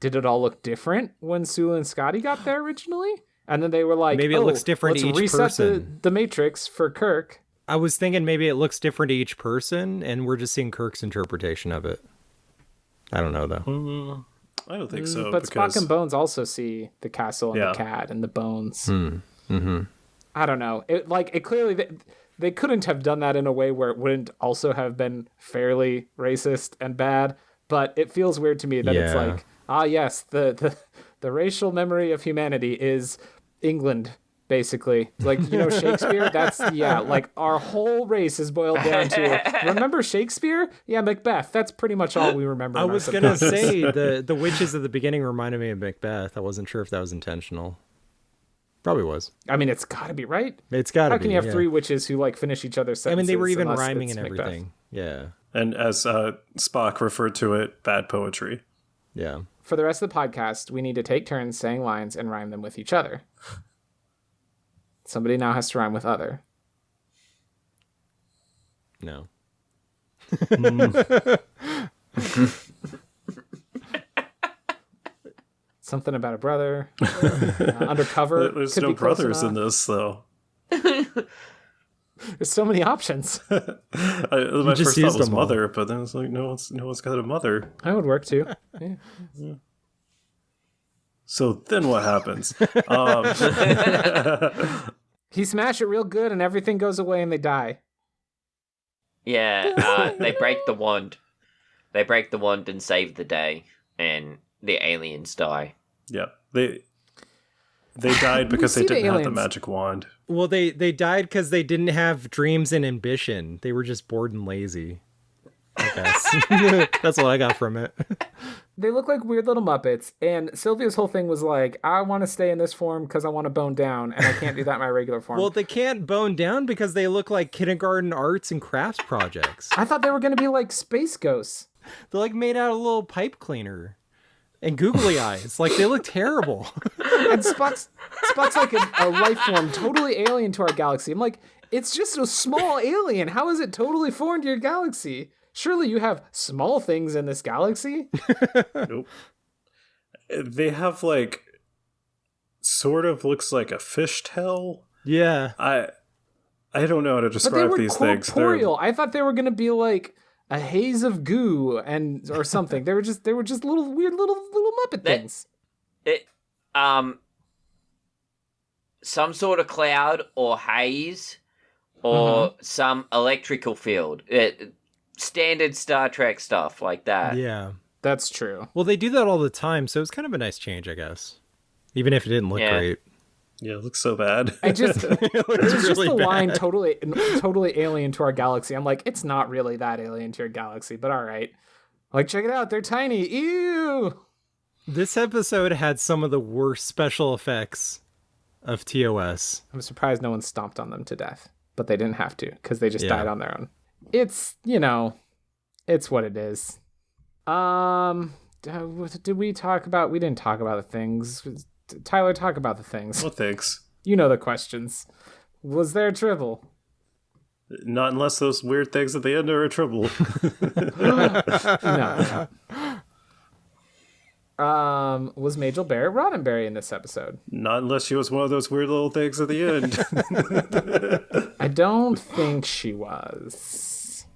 did it all look different when Sulu and Scotty got there originally? And then they were like, Maybe it looks different let's to each reset person. the Matrix for Kirk. I was thinking maybe it looks different to each person, and we're just seeing Kirk's interpretation of it. I don't know though. I don't think so. But because... Spock and Bones also see the castle and the cat and the bones. I don't know. It clearly they couldn't have done that in a way where it wouldn't also have been fairly racist and bad. But it feels weird to me that it's like, yes, the racial memory of humanity is England. Basically, like, Shakespeare, that's, like, our whole race is boiled down to, remember Shakespeare? Yeah, Macbeth, that's pretty much all we remember. I was going to say, the witches at the beginning reminded me of Macbeth. I wasn't sure if that was intentional. Probably was. I mean, it's got to be, right? It's got to be, How can you have three witches who, like, finish each other's sentences? I mean, they were even rhyming and Macbeth? everything. Yeah. And as Spock referred to it, bad poetry. Yeah. For the rest of the podcast, we need to take turns saying lines and rhyme them with each other. Somebody now has to rhyme with other. No. Something about a brother. Undercover. There's Could no be close brothers in enough. this, though. There's so many options. My just first used thought was them all. mother, but then it's like, no one's got a mother. That would work too. Yeah. So then what happens? He smashed it real good and everything goes away and they die. Yeah, they break the wand. They break the wand and save the day, and the aliens die. Yeah, they died because they see the didn't have the aliens. magic wand. Well, they died because they didn't have dreams and ambition. They were just bored and lazy, I guess. That's what I got from it. They look like weird little Muppets, and Sylvia's whole thing was like, I want to stay in this form because I want to bone down, and I can't do that in my regular form. Well, they can't bone down because they look like kindergarten arts and crafts projects. I thought they were going to be like space ghosts. They're like made out of a little pipe cleaner and googly eyes. Like, they look terrible. And Spock's like a life form totally alien to our galaxy. I'm like, it's just a small alien. How is it totally foreign to your galaxy? Surely you have small things in this galaxy? Nope. They have like sort of looks like a fishtail. Yeah. I don't know how to But they describe were these things. corporeal. I thought they were going to be like a haze of goo or something. They were just little weird little Muppet things. Some sort of cloud or haze or some electrical field. Standard Star Trek stuff like that. Yeah. That's true. Well, they do that all the time, so it's kind of a nice change, I guess. Even if it didn't look great. Yeah, it looks so bad. I just It looks it's just really the bad. line totally alien to our galaxy. I'm like, it's not really that alien to your galaxy, but all right. Like, check it out, they're tiny. Ew. This episode had some of the worst special effects of TOS. I'm surprised no one stomped on them to death, but they didn't have to because they just Yeah. died on their own. It's, it's what it is. Did we talk about? We didn't talk about the things. Tyler, talk about the things. Well, thanks. You know the questions. Was there tribble? Not unless those weird things at the end are a trouble. No. Was Majel Barrett Roddenberry in this episode? Not unless she was one of those weird little things at the end. I don't think she was.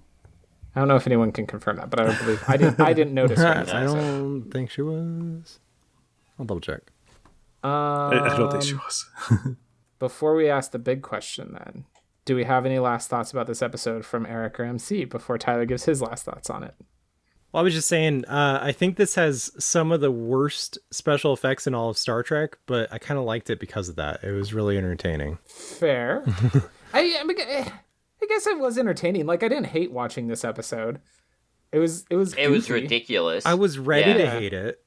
I don't know if anyone can confirm that, but I don't believe I didn't notice her. In this I episode. don't think she was. I'll double check. I don't think she was. Before we ask the big question, then, do we have any last thoughts about this episode from Erik or MC before Tyler gives his last thoughts on it? Well, I was just saying, I think this has some of the worst special effects in all of Star Trek, but I kind of liked it because of that. It was really entertaining. Fair. I guess it was entertaining. Like, I didn't hate watching this episode. It was goofy. ridiculous. I was ready to Yeah. hate it,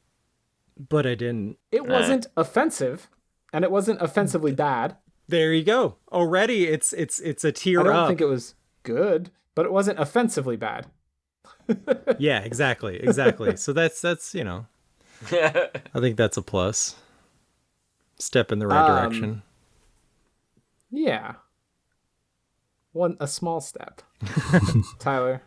but I didn't. It wasn't offensive, and it wasn't offensively bad. There you go. Already, it's a tier I don't up. think it was good, but it wasn't offensively bad. Yeah, exactly. So that's I think that's a plus. Step in the right direction. Yeah. A small step. Tyler.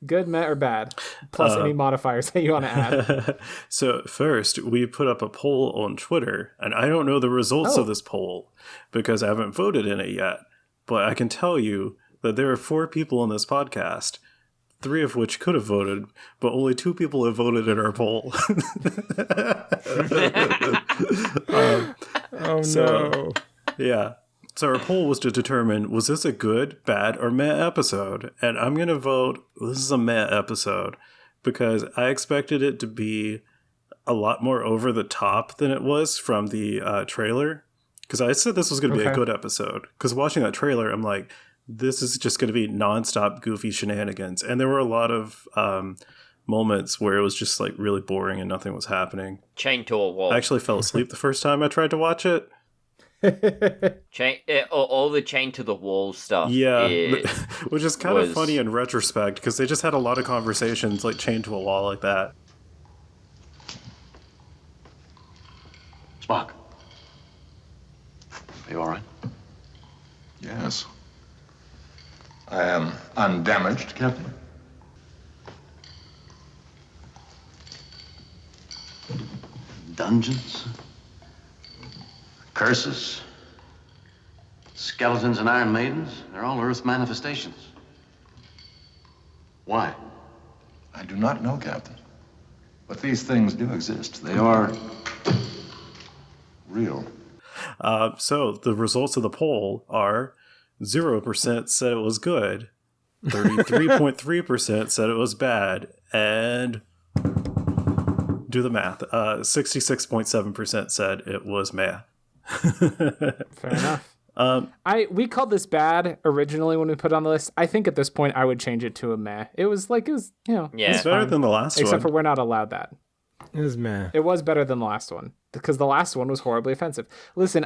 Good, met, or bad? Plus any modifiers that you want to add. So first, we put up a poll on Twitter, and I don't know the results of this poll because I haven't voted in it yet. But I can tell you that there are 4 people on this podcast 3 of which could have voted, but only 2 people have voted in our poll. Oh So- no. Yeah. So our poll was to determine, was this a good, bad, or meh episode? And I'm going to vote, this is a meh episode, because I expected it to be a lot more over the top than it was from the trailer. Because I said this was going to be a Okay. good episode. Because watching that trailer, I'm like, this is just going to be nonstop goofy shenanigans. And there were a lot of moments where it was just like really boring and nothing was happening. Chain to a wall. I actually fell asleep the first time I tried to watch it. All the chain to the wall stuff. Yeah, is- which is kind of was- funny in retrospect because they just had a lot of conversations like chained to a wall like that. Spock. Are you all right? Yes. I am undamaged, Captain. Dungeons? Curses? Skeletons and Iron Maidens? They're all Earth manifestations. Why? I do not know, Captain. But these things do exist. They are real. So the results of the poll are 0% said it was good, 33.3% said it was bad, and do the math. 66.7% said it was meh. Fair enough. We called this bad originally when we put it on the list. I think at this point I would change it to a meh. It was Yeah. It's better fine. than the last Except for one. we're not allowed that. It was meh. It was better than the last one because the last one was horribly offensive. Listen,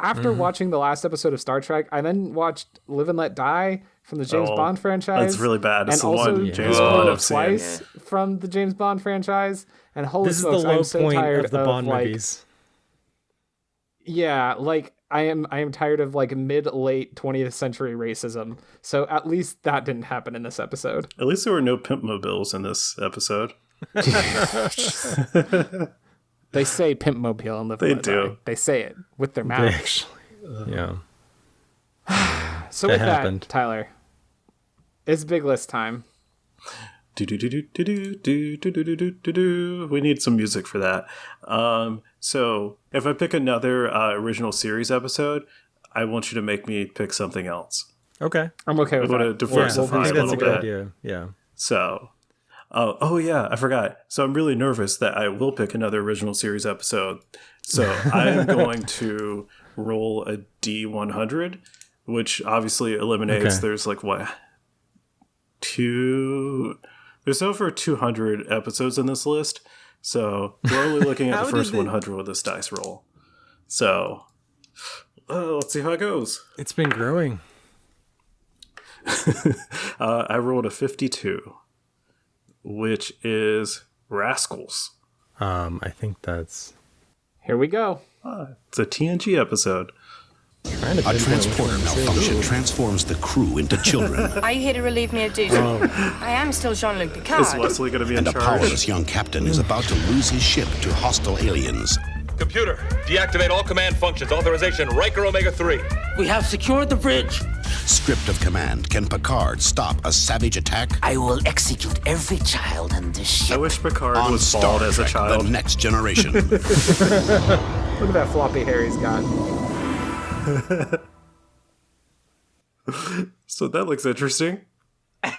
after watching the last episode of Star Trek, I then watched Live and Let Die from the James Oh, Bond franchise. It's really bad. It's and the also one James Spoiled Bond I've seen. twice from the James Bond franchise. And holy This is the smokes, low I'm so point tired of the Bond like, movies. Yeah, like I am tired of like mid-late 20th century racism. So at least that didn't happen in this episode. At least there were no pimp mobiles in this episode. They say pimp mobile in Live and They Let do. Die. They say it with their They mouth. actually, yeah. So That with happened. that, Tyler, it's big list time. We need some music for that. So if I pick another original series episode, I want you to make me pick something else. Okay. I'm okay with I'm gonna that. diversify I a think that's a little good bit. idea. Yeah. So, oh yeah, I forgot. So I'm really nervous that I will pick another original series episode. So I am going to roll a D100, which obviously eliminates. Okay. There's like what? There's over 200 episodes in this list. So we're only looking at How the did first they- 100 with this dice roll. So let's see how it goes. It's been growing. I rolled a 52, which is Rascals. I think that's Here we go. It's a TNG episode. trying to A pinpoint which transporter one this is. malfunction transforms the crew into children, Are you here to relieve me of duty? I am still Jean-Luc Is Picard. Wesley going to be in and a charge? powerless young captain is about to lose his ship to hostile aliens. Computer, deactivate all command functions. Authorization, Riker Omega 3. We have secured the bridge. Script of command. Can Picard stop a savage attack? I will execute every child on this I ship. wish Picard On was Star bald as a Trek, child. the next generation. Look at that floppy hair he's got. So that looks interesting. I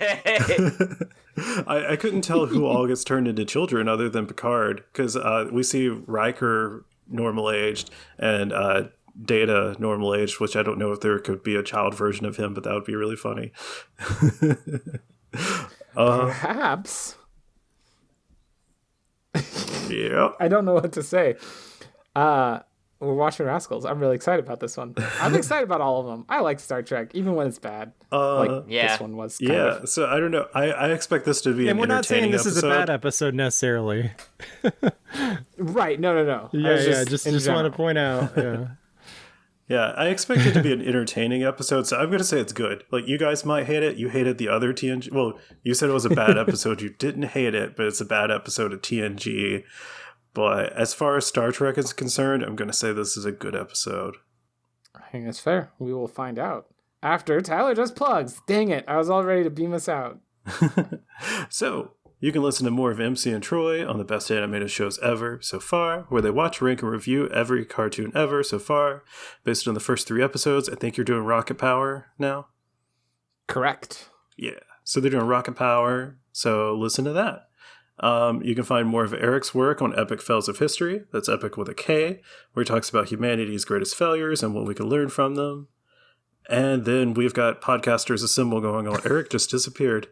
couldn't tell who all gets turned into children other than Picard, because we see Riker normal aged and Data normal aged, which I don't know if there could be a child version of him, but that would be really funny. Perhaps. Yeah. I don't know what to say. We're watching Rascals. I'm really excited about this one. I'm excited about all of them. I like Star Trek, even when it's bad. Yeah. This one was. Kind Yeah, of. so I don't know. I expect this to be And an we're not saying entertaining this is a episode. bad episode necessarily. Right. No. Yeah, just in want general. to point out. Yeah. Yeah, I expect it to be an entertaining episode, so I'm going to say it's good. Like, you guys might hate it. You hated the other TNG. Well, you said it was a bad episode. You didn't hate it, but it's a bad episode of TNG. But as far as Star Trek is concerned, I'm going to say this is a good episode. I think that's fair. We will find out after Tyler just plugs. Dang it! I was all ready to beam us out. So, you can listen to more of MC and Troy on the best animated shows ever so far, where they watch, rank, and review every cartoon ever so far. Based on the first 3 episodes, I think you're doing Rocket Power now? Correct. Yeah. So they're doing Rocket Power, so listen to that. You can find more of Erik's work on Epic Fails of History. That's Epic with a K, where he talks about humanity's greatest failures and what we can learn from them. And then we've got Podcasters Assemble going on. Erik just disappeared.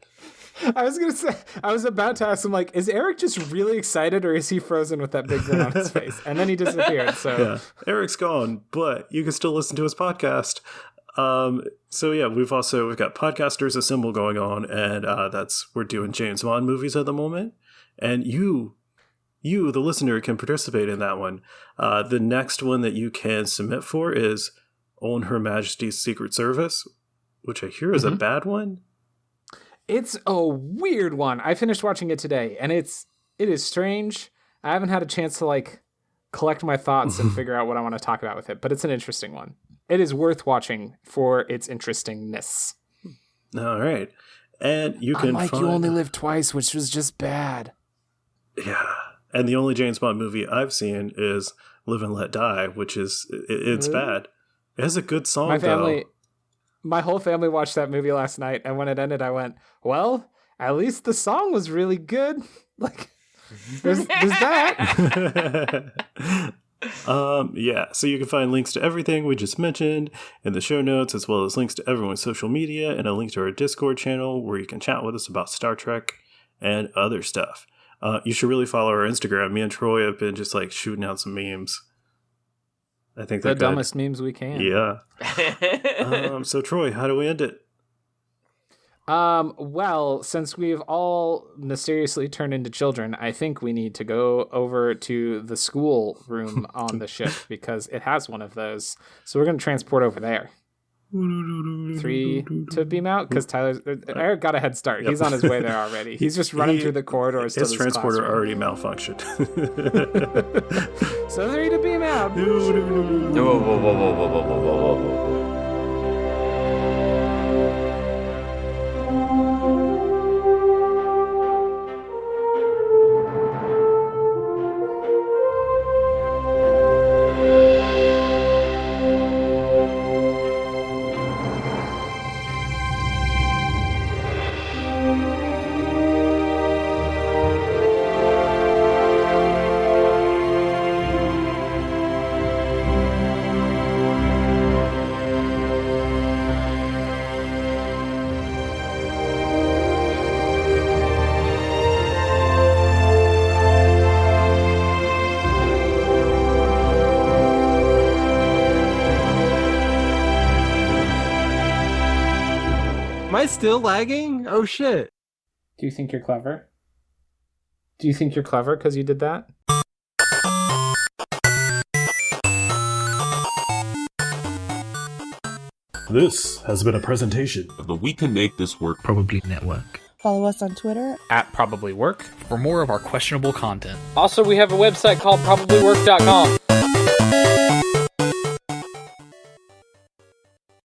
I was about to ask him, like, is Erik just really excited or is he frozen with that big grin on his face? And then he disappeared. So yeah, Erik's gone, but you can still listen to his podcast. So yeah, we've got Podcasters Assemble going on, and we're doing James Bond movies at the moment. And you, the listener, can participate in that one. The next one that you can submit for is On Her Majesty's Secret Service, which I hear is a bad one. It's a weird one. I finished watching it today, and it is strange. I haven't had a chance to like collect my thoughts and figure out what I want to talk about with it, but it's an interesting one. It is worth watching for its interestingness. All right. And you can Unlike You Only Live Twice, which was just bad. Yeah. And the only James Bond movie I've seen is Live and Let Die, which is, it's bad. It has a good song, My whole family watched that movie last night, and when it ended, I went, well, at least the song was really good. Like, there's that. Yeah, so you can find links to everything we just mentioned in the show notes, as well as links to everyone's social media and a link to our Discord channel where you can chat with us about Star Trek and other stuff. You should really follow our Instagram. Me and Troy have been just like shooting out some memes. I think they're the dumbest memes we can. Yeah. So Troy, how do we end it? Well, since we've all mysteriously turned into children, I think we need to go over to the school room on the ship because it has one of those. So we're going to transport over there. 3 to beam out because Erik got a head start. Yep. He's on his way there already. He's just running through the corridors. His transporter classroom. Already malfunctioned. So 3 to beam out. Whoa. Am I still lagging? Oh shit. Do you think you're clever? Do you think you're clever because you did that? This has been a presentation of the We Can Make This Work Probably Network. Follow us on Twitter @ProbablyWork for more of our questionable content. Also, we have a website called probablywork.com.